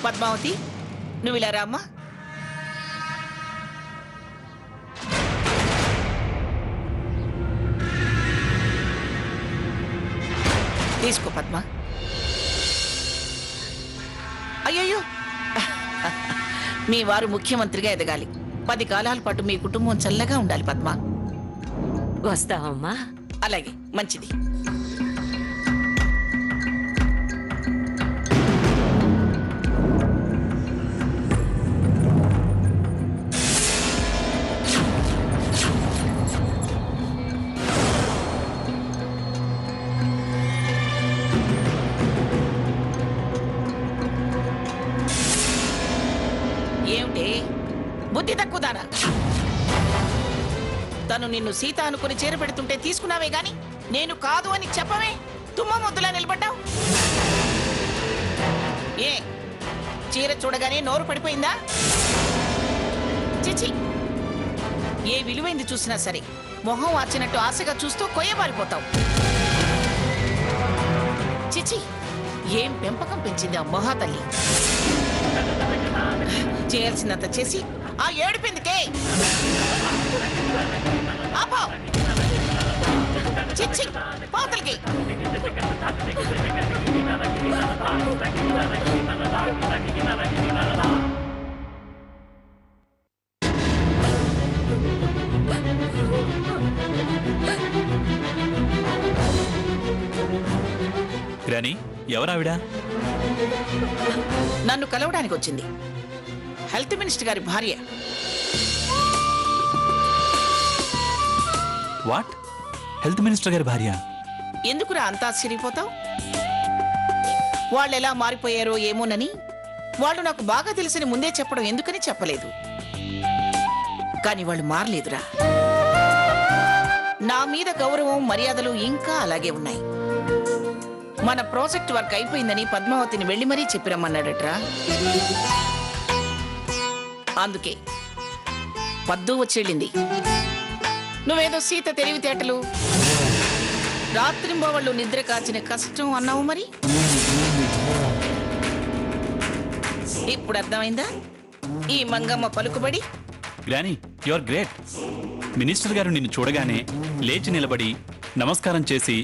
పద్మావతి, నువ్వు ఇలా రామ్మా. తీసుకో పద్మ. అయ్యయ్యో, మీ వారు ముఖ్యమంత్రిగా ఎదగాలి. 10 కాలాల పాటు మీ కుటుంబం చల్లగా ఉండాలి పద్మ. వస్తావమ్మా? అలాగే, మంచిది. ఏమిటి బుద్ధి తక్కువదానా? తను నిన్ను సీత అనుకుని చేరపెడుతుంటే తీసుకున్నావే గాని నేను కాదు అని చెప్పవే. తుమ్మ ముద్దులా నిలబడ్డావు. ఏ చీర చూడగానే నోరు పడిపోయిందా? చిచి, ఏ విలువైంది చూసినా సరే మొహం వాచినట్టు ఆశగా చూస్తూ కొయ్యబారిపోతావు. చిచి, ఏం పెంపకం పెంచింది ఆ మహాతల్లి. చేయాల్సినంత చేసి ఆ ఏడుపిందికే. ఆపో, చిచ్చి పాతలకి. గ్రాని, ఎవరావిడ? నన్ను కలవడానికి వచ్చింది. హెల్త్ మినిస్టర్ గారి భార్య. వాట్? హెల్త్ మినిస్టర్ గారి భార్య? ఎందుకురా అంత ఆశ్చర్యపోతావు? వాళ్ళు ఎలా మారిపోయారో ఏమోనని వాళ్ళు నాకు బాగా తెలిసిన ముందే చెప్పడం ఎందుకని చెప్పలేదు. కానీ వాళ్ళు మారలేదురా. నా మీద గౌరవం మర్యాదలు ఇంకా అలాగే ఉన్నాయి. మన ప్రాజెక్ట్ వర్క్ అయిపోయిందని పద్మావతిని వెళ్లి మరీ చెప్పిరమ్మన్నాడట్రా. అందుకే పద్దు వచ్చేళ్ళింది. నువ్వేదో సీత తెలివితేటలు, రాత్రింబవళ్ళు నిద్ర కాచిన కష్టం అన్నావు. మరి ఇప్పుడు అర్థమైందా ఈ మంగమ్మ పలుకుబడి? గ్రాని, యు ఆర్ గ్రేట్. మినిస్టర్ గారు నిన్ను చూడగానే లేచి నిలబడి నమస్కారం చేసి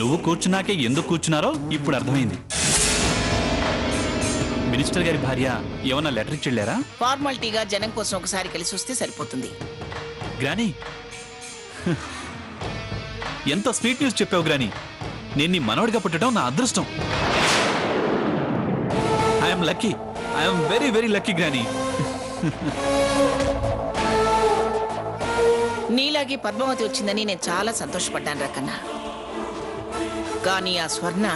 నువ్వు కూర్చున్నాకే ఎందుకు కూర్చున్నారో ఇప్పుడు అర్థమైంది. మినిస్టర్ గారి భార్య ఏమన్నా లెటర్ ఇచ్చి వెళ్ళారా? ఫార్మాలిటీగా జనం కోసం ఒకసారి కలిసి వస్తే సరిపోతుంది. గ్రాని, ఎంత స్వీట్ న్యూస్ చెప్పావు గ్రాని. నేను నీ మనవడిగా పుట్టడం నా అదృష్టం. I'm lucky. I'm very very lucky granny. నీలాగే పద్మావతి వచ్చిందని నేను చాలా సంతోషపడ్డాను రకన్నా. కానీ ఆ స్వర్ణ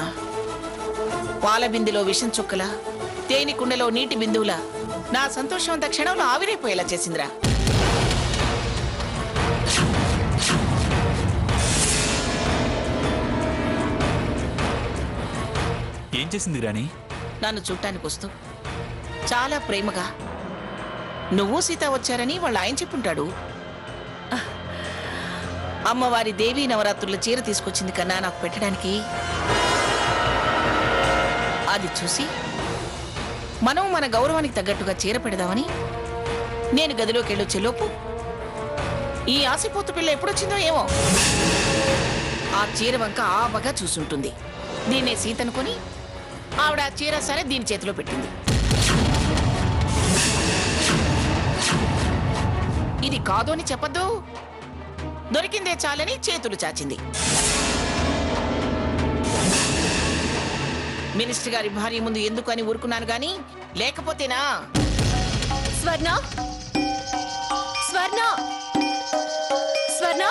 పాల బిందులో విషం చుక్కలా, తేనె కుండలో నీటి బిందువులా నా సంతోషం అంత క్షణంలో ఆవిరైపోయేలా చేసిందిరా. ఏం చేసింది గ్రాని? నన్ను చూడటానికి వస్తూ చాలా ప్రేమగా నువ్వు సీత వచ్చారని వాళ్ళ ఆయన చెప్పుంటాడు. అమ్మవారి దేవీ నవరాత్రుల చీర తీసుకొచ్చింది కన్నా నాకు పెట్టడానికి. అది చూసి మనం మన గౌరవానికి తగ్గట్టుగా చీర పెడదామని నేను గదిలోకి వెళ్ళొచ్చేలోపు ఈ ఆసిపోతు పిల్ల ఎప్పుడొచ్చిందో ఏమో. ఆ చీర వంక ఆబగా చూసుంటుంది. దీన్నే సీత అనుకొని ఆవిడ ఆ చీర సరే దీని చేతిలో పెట్టింది. ఇది కాదు అని చెప్పద్దు. దొరికిందే చాలని చేతులు చాచింది. మినిస్టర్ గారి భార్య ముందు ఎందుకు అని ఊరుకున్నాను గాని లేకపోతేనా. స్వర్ణ, స్వర్ణ, స్వర్ణ.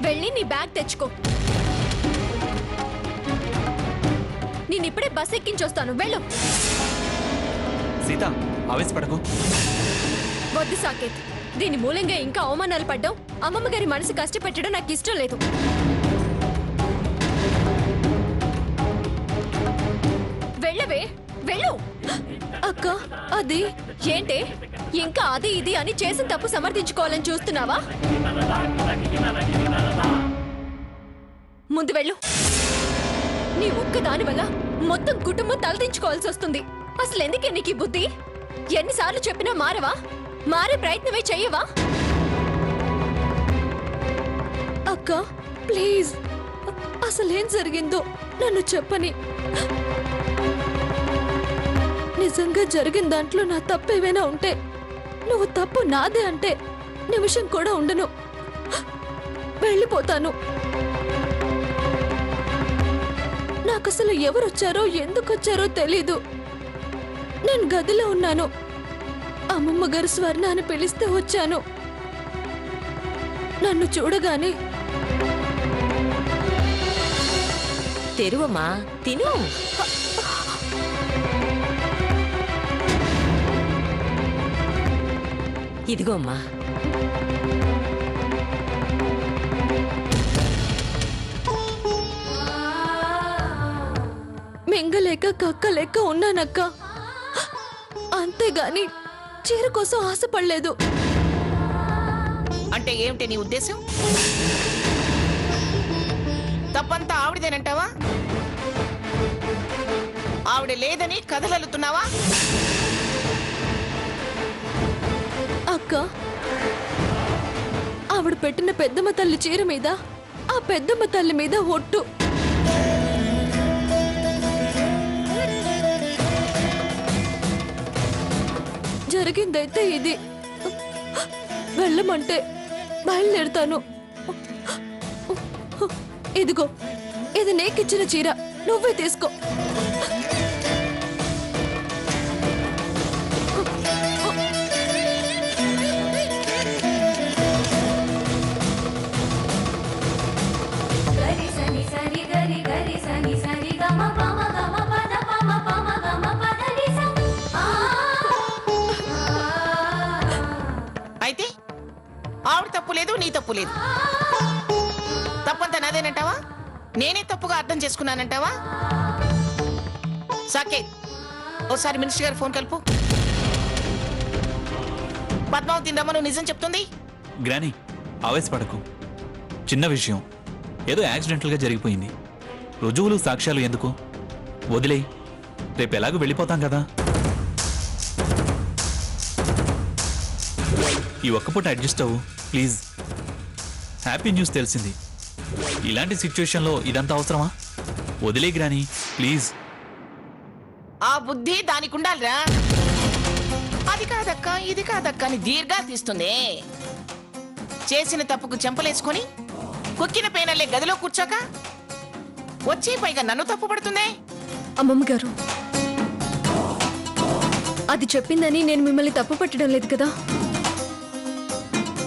వెళ్ళి నీ బ్యాగ్ తెచ్చుకో. నేనిప్పుడే బస్ ఎక్కించొస్తాను. వెళ్ళు. సీత, ఆవేశపడకు. వద్దు సాకేత్, దీని మూలంగా ఇంకా అవమానాలు పడ్డాం. అమ్మమ్మ గారి మనసు కష్టపెట్టడం నాకు ఇష్టం లేదు. వెళ్ళవే, వెళ్ళు. అక్క, అది ఏంటే? ఇంకా అది ఇది అని చేసిన తప్పు సమర్థించుకోవాలని చూస్తున్నావా? ముందు వెళ్ళు. నీ ఒక్క దాని వల్ల మొత్తం కుటుంబం తలదించుకోవాల్సి వస్తుంది. అసలు ఎందుకే నీకు ఈ బుద్ధి? ఎన్నిసార్లు చెప్పినా మారవా? మారే ప్రయత్నమే చెయ్యవా? అక్క ప్లీజ్, అసలేం జరిగిందో నన్ను చెప్పని. నిజంగా జరిగిన దాంట్లో నా తప్పు ఏమైనా ఉంటే, నువ్వు తప్పు నాదే అంటే నిమిషం కూడా ఉండను, వెళ్ళిపోతాను. నాకసలు ఎవరొచ్చారో ఎందుకొచ్చారో తెలీదు. నేను గదిలో ఉన్నాను. అమ్మమ్మ గారు స్వర్ణ అని పిలిస్తే వచ్చాను. నన్ను చూడగానే తెరువమ్మా, తిను. ఇదిగో అమ్మా. మింగలేక కక్కలేక ఉన్నానక్క. అంతేగాని చీర కోసం ఆశపడలేదు. అంటే ఏమిటి నీ ఉద్దేశం? తప్పంతా ఆవిడదేనంటావా? ఆవిడ లేదని కథలల్లుతున్నావా? అక్క, ఆవిడ పెట్టిన పెద్దమ్మ తల్లి చీర మీద ఆ పెద్దమ్మ తల్లి మీద ఒట్టు. జరిగిందైతే ఇది. వెళ్ళమంటే బయలుదేరుతాను. ఇదిగో, ఇది నీకిచ్చిన చీర, నువ్వే తీసుకో. అయితే ఆవిడ తప్పు లేదు, నీ తప్పు లేదు. తప్పంతా నాదేనంటావా? నేనే తప్పుగా అర్థం చేసుకున్నానంటావా? సాకేత్, ఓసారి మినిస్టర్ గారు ఫోన్ కలుపు. పద్మావతి రమ్మను నిజం చెప్తుంది. గ్రానీ, ఆవేశపడకు. చిన్న విషయం, ఏదో యాక్సిడెంటల్గా జరిగిపోయింది. రుజువులు సాక్ష్యాలు ఎందుకు? వదిలేయ్, రేపు ఎలాగో వెళ్ళిపోతాం కదా. ఈ ఒక్కపూట అడ్జస్ట్ అవ్వు ప్లీజ్. హ్యాపీ న్యూస్ తెలిసింది. ఇలాంటి సిచ్యువేషన్లో ఇదంతా అవసరమా? వదిలే గ్రానీ ప్లీజ్. ఆ బుద్ధి దానికి ఉండాలిరా. అది కాదక్క, ఇది కాదక్క అని దీర్ఘాలు తీస్తుంది. చేసిన తప్పుకు చెంపలేసుకొని కొక్కిన పేనల్లే గదిలో కూర్చోక వచ్చి పైగా నన్ను తప్పు పడుతుందే. అమ్మమ్మ గారు, అది చెప్పిందని నేను మిమ్మల్ని తప్పు పట్టడం లేదు కదా.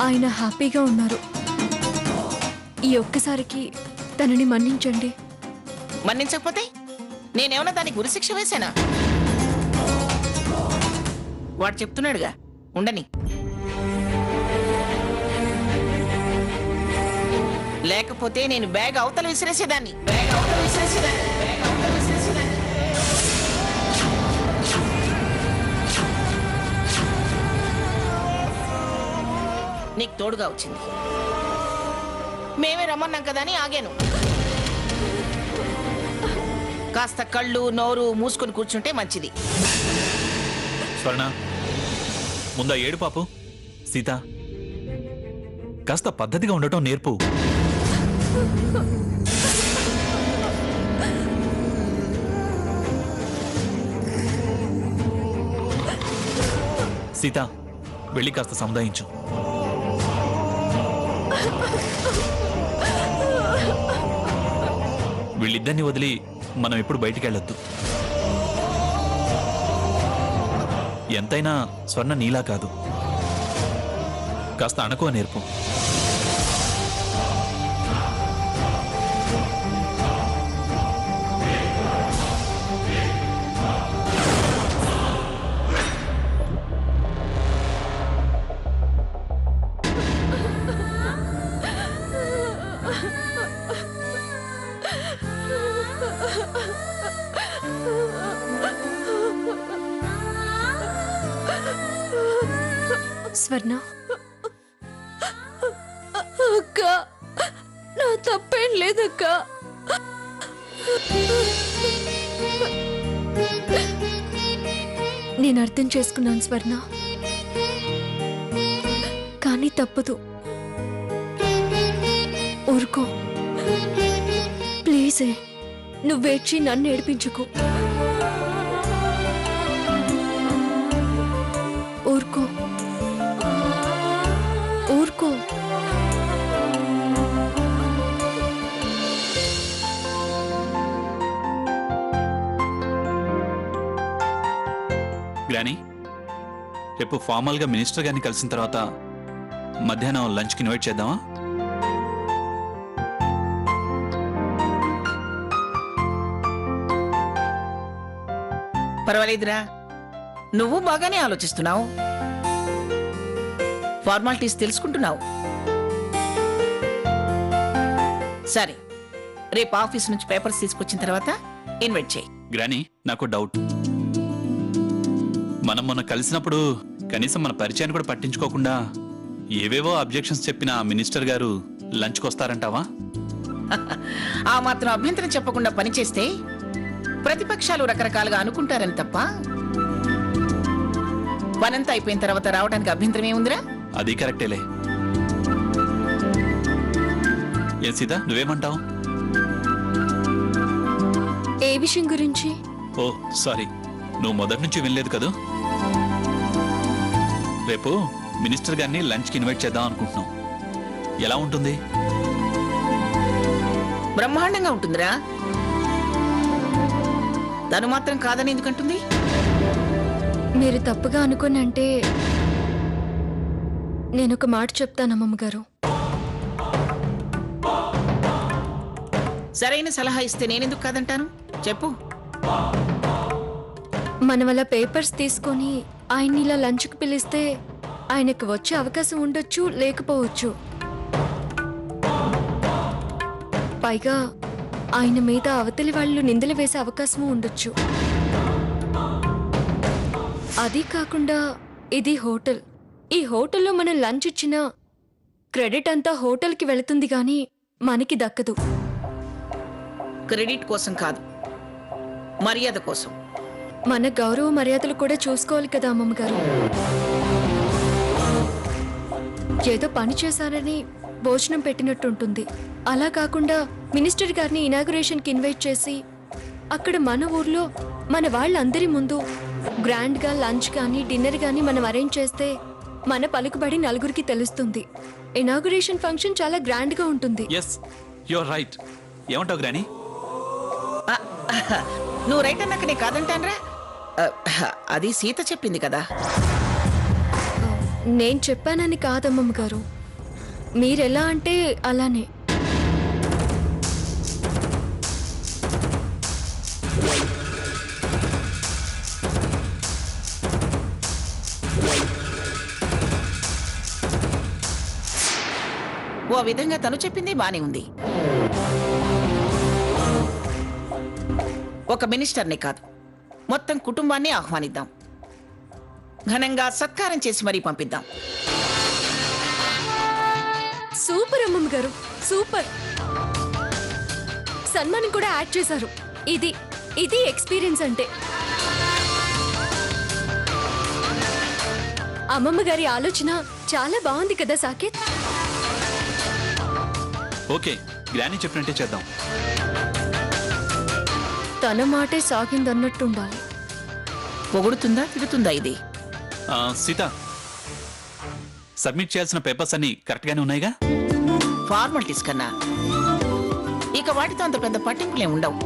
ఆయన హ్యాపీగా ఉన్నారు. ఈ ఒక్కసారికి తనని మన్నించండి. మన్నించకపోతే నేనేమన్నా దానికి గురిశిక్ష వేశానా? వాడు చెప్తున్నాడుగా, ఉండని. లేకపోతే నేను బ్యాగ్ అవతల విసిరేసేదాన్ని. నీకు తోడుగా వచ్చింది. మేమే రమ్మన్నాం కదా అని ఆగాను. కాస్త కళ్ళు నోరు మూసుకొని కూర్చుంటే మంచిది. స్వర్ణ, ముందా ఏడు పాపు. సీత, కాస్త పద్ధతిగా ఉండటం నేర్పు. సీత, వెళ్ళి కాస్త సముదాయించు. వీళ్ళిద్దరిని వదిలి మనం ఎప్పుడు బయటికి వెళ్ళొద్దు. ఎంతైనా స్వర్ణ నీలా కాదు. కాస్త అణకువ నేర్పు. స్వర్ణ అక్క, నా తప్పేం లేదక్క. నేను అర్థం చేసుకున్నాను స్వర్ణ, కానీ తప్పదు. ఊరుకో ప్లీజే, నువ్వేడ్చి నన్ను ఏడిపించుకో. ఊరుకో ఊరుకో. గ్రానీ, రేపు ఫార్మల్గా మినిస్టర్ గారిని కలిసిన తర్వాత మధ్యాహ్నం లంచ్కి ఇన్వైట్ చేద్దామా? పర్వాలేదురా, నువ్వు బాగానే ఆలోచిస్తున్నావు, ఫార్మాలిటీస్ తెలుసుకుంటున్నావు. సరే, రేపు ఆఫీస్ నుంచి పేపర్స్ తీసుకొచ్చిన తర్వాత ఇన్వైట్ చేయి. గ్రానీ, నాకు డౌట్. మనం మొన్న కలిసినప్పుడు కనీసం మన పరిచయాన్ని కూడా పట్టించుకోకుండా ఏవేవో అబ్జెక్షన్స్ చెప్పిన ఆ మినిస్టర్ గారు లంచ్కి వస్తారంటావా? ఆ మాత్రం అభ్యంతరం చెప్పకుండా పనిచేస్తే ప్రతిపక్షాలు రకరకాలుగా అనుకుంటారని తప్ప పనంతా అయిపోయిన తర్వాత రావడానికి అభ్యంతరం ఏముందిరా? అది కరెక్టేలే. ఏ సీత, నువ్వేమంటావు? ఏ విషయం గురించి? ఓ సారీ, నువ్వు మొదటి నుంచి వినలేదు కదూ. రేపు మినిస్టర్ గారిని లంచ్కి ఇన్వైట్ చేద్దాం అనుకుంటున్నాం. ఎలా ఉంటుంది? బ్రహ్మాండంగా ఉంటుందిరా. తను మాత్రం కాదని ఎందుకంటుంది? మీరు తప్పుగా అనుకోని అంటే నేనొక మాట చెప్తాను అమ్మమ్మ గారు. సరైన సలహా ఇస్తే నేనెందుకు కాదంటాను? చెప్పు. మన వల్ల పేపర్స్ తీసుకొని ఆయన్ని ఇలా లంచ్కి పిలిస్తే ఆయనకు వచ్చే అవకాశం ఉండొచ్చు, లేకపోవచ్చు. పైగా ఆయన మీద అవతలి వాళ్ళు నిందలు వేసే అవకాశము ఉండొచ్చు. అది కాకుండా ఇది హోటల్. ఈ హోటల్లో మనం లంచ్ ఇచ్చినా క్రెడిట్ అంతా హోటల్కి వెళుతుంది కానీ మనకి దక్కదు. క్రెడిట్ కోసం కాదు, మర్యాద కోసం. మన గౌరవ మర్యాదలు కూడా చూసుకోవాలి కదా అమ్మమ్మ గారు. ఏదో పని చేశారని భోజనం పెట్టినట్టుంటుంది. అలా కాకుండా మినిస్టర్ గారిని ఇనాగ్రేషన్కి ఇన్వైట్ చేసి అక్కడ మన ఊర్లో మన వాళ్ళందరి ముందు గ్రాండ్గా లంచ్ కానీ డిన్నర్ కానీ మనం అరేంజ్ చేస్తే మన పలుకుబడి నలుగురికి తెలుస్తుంది. ఇనాగ్రేషన్ ఫంక్షన్ చాలా గ్రాండ్గా ఉంటుంది. Yes, your right. ఏమంటావు గ్రానీ? నువ్వు రైట్ అన్నాక నేను కాదంటానరా? అది సీత చెప్పింది కదా. నేను చెప్పానని కాదమ్మమ్మ గారు, మీరెలా అంటే అలానే. ఓ విధంగా తను చెప్పింది బానే ఉంది. ఒక మినిస్టర్ని కాదు, మొత్తం కుటుంబాన్ని ఆహ్వానిద్దాం. ఘనంగా సత్కారం చేసి మరీ పంపిద్దాం. సూపర్ అమ్మమ్మ గారు, సూపర్. సన్మానం కూడా యాడ్ చేశారు. ఇది ఇది ఎక్స్పీరియన్స్ అంటే. అమ్మమ్మ గారి ఆలోచన చాలా బాగుంది కదా సాకేత్. ఓకే, గ్రానీ చెప్పినట్టే చేద్దాం. తన మాటే సాగిందన్నట్టుండాలి. పొగుడుతుందా తిడుతుందా ఇది? సీత, సబ్మిట్ చేయాల్సిన పేపర్స్ అన్ని కరెక్ట్గానే ఉన్నాయిగా? ఫార్మాలిటీస్ కన్నా ఇక వాటితో అంత పెద్ద పట్టింపులే ఉండవు.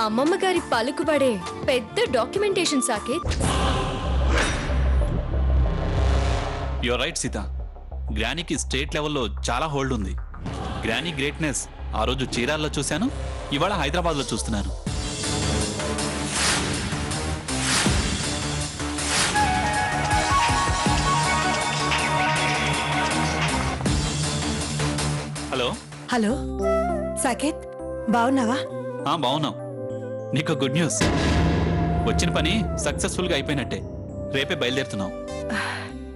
అమ్మమ్మ గారి పలుకుబడే పెద్ద documentation Saketh. Your right Sita. గ్రానీకి స్టేట్ లెవెల్లో చాలా హోల్డ్ ఉంది. గ్రానీ గ్రేట్నెస్ ఆ రోజు చీరాల్లో చూశాను, ఇవాళ హైదరాబాద్లో చూస్తున్నాను. హలో. హలో సాకేత్, బాగున్నావా? బాగున్నాం. నీకు గుడ్ న్యూస్, వచ్చిన పని సక్సెస్ఫుల్గా అయిపోయినట్టే. రేపే బయలుదేరుతున్నాం.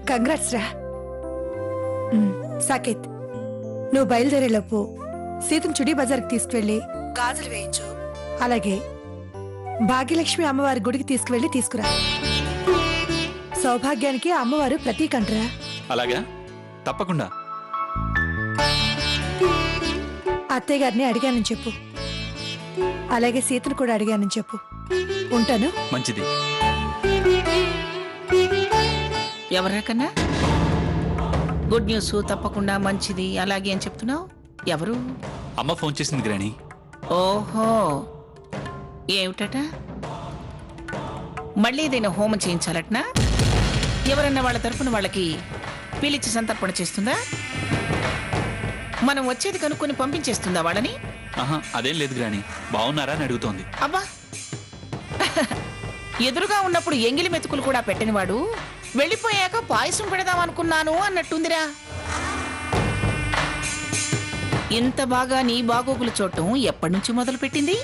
కంగ్రాట్స్ రా. సాకేత్, నువ్వు బయలుదేరేలోపు సీతను చుడి బజార్కి తీసుకువెళ్ళి గాజులు వేయించు. అలాగే భాగ్యలక్ష్మి అమ్మవారి గుడికి తీసుకురా. సౌభాగ్యానికి అమ్మవారు ప్రతీకంటరా. అలాగా, తప్పకుండా. అత్తయ్య గారిని అడిగానని చెప్పు. అలాగే సీతను కూడా అడిగానని చెప్పు. ఉంటాను. మంచిది. ఎవరా కన్నా? గుడ్ న్యూస్ తప్పకుండా మంచిది అలాగే అని చెప్తున్నావు. ఎవరు? అమ్మ ఫోన్ చేసింది గ్రాని. ఓహో, ఏమిటట? మళ్ళీ ఏదైనా హోమం చేయించాలట్నా? ఎవరన్నా వాళ్ళ తరఫున వాళ్ళకి పిలిచి సంతర్పణ చేస్తుందా? మనం వచ్చేది కనుక్కొని పంపించేస్తుందా వాళ్ళని? ఆహా, అదేం లేదు గ్రాని. బాగున్నారా అని అడుగుతోంది. అబ్బా, ఎదురుగా ఉన్నప్పుడు ఎంగిలి మెతుకులు కూడా పెట్టనివాడు వెళ్ళిపోయాక పాయసం పెడదాం అనుకున్నాను అన్నట్టుందిరా. ఇంత బాగా నీ బాగోగులు చూడటం ఎప్పటి నుంచి మొదలు పెట్టింది?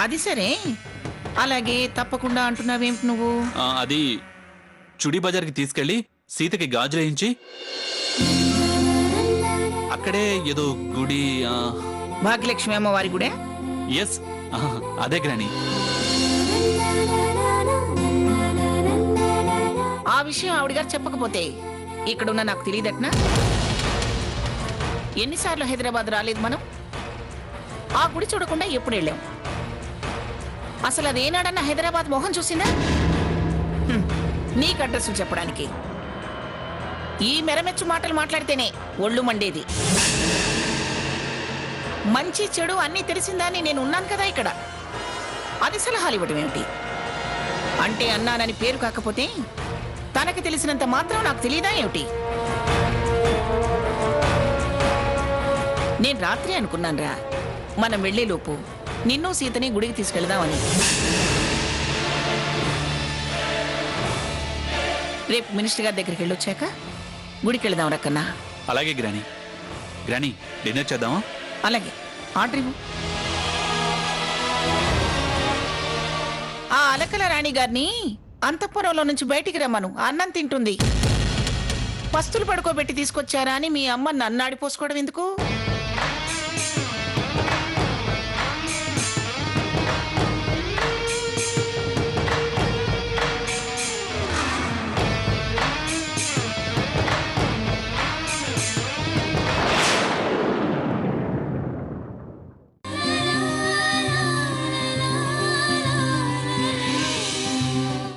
అది సరే, అలాగే తప్పకుండా అంటున్నావేమిటి నువ్వు? అది చుడి బజార్కి తీసుకెళ్లి సీతకి గాజులు వేయించి అక్కడే ఏదో గుడి. భాగ్యలక్ష్మి అమ్మవారి గుడే? ఎస్, అదే గ్రాని. ఆ విషయం ఆవిడగారు చెప్పకపోతే ఇక్కడున్న నాకు తెలియదట్నా? ఎన్నిసార్లు హైదరాబాద్ రాలేదు మనం? ఆ గుడి చూడకుండా ఎప్పుడు వెళ్ళాం? అసలు అదేనాడన్నా హైదరాబాద్ మొహం చూసిందా? నీకు అడ్రస్ చెప్పడానికి ఈ మెరమెచ్చు మాటలు మాట్లాడితేనే ఒళ్ళు మండేది. మంచి చెడు అన్నీ తెలిసిందని నేను ఉన్నాను కదా ఇక్కడ. అది సలహాలు ఇవ్వడం ఏమిటి? అంటే అన్నానని పేరు కాకపోతే తనకి తెలిసినంత మాత్రం నాకు తెలియదా ఏమిటి? నేను రాత్రి అనుకున్నానురా మనం వెళ్లేలోపు నిన్ను సీతని గుడికి తీసుకెళ్దామని. రేపు మినిస్టర్ గారి దగ్గరికి వెళ్ళొచ్చాక గుడికి వెళదాం రక్కన్నా. అలాగే గ్రాని. గ్రాని, డిన్నర్ చేద్దామా? అలాగే, ఆర్డర్ ఇవ్వు. ఆ అలకల రాణి గారిని అంతఃపురంలో నుంచి బయటికి రమ్మను, అన్నం తింటుంది. పస్తులు పడుకోబెట్టి తీసుకొచ్చారా అని మీ అమ్మ నన్ను ఆడిపోసుకోవడం ఎందుకు?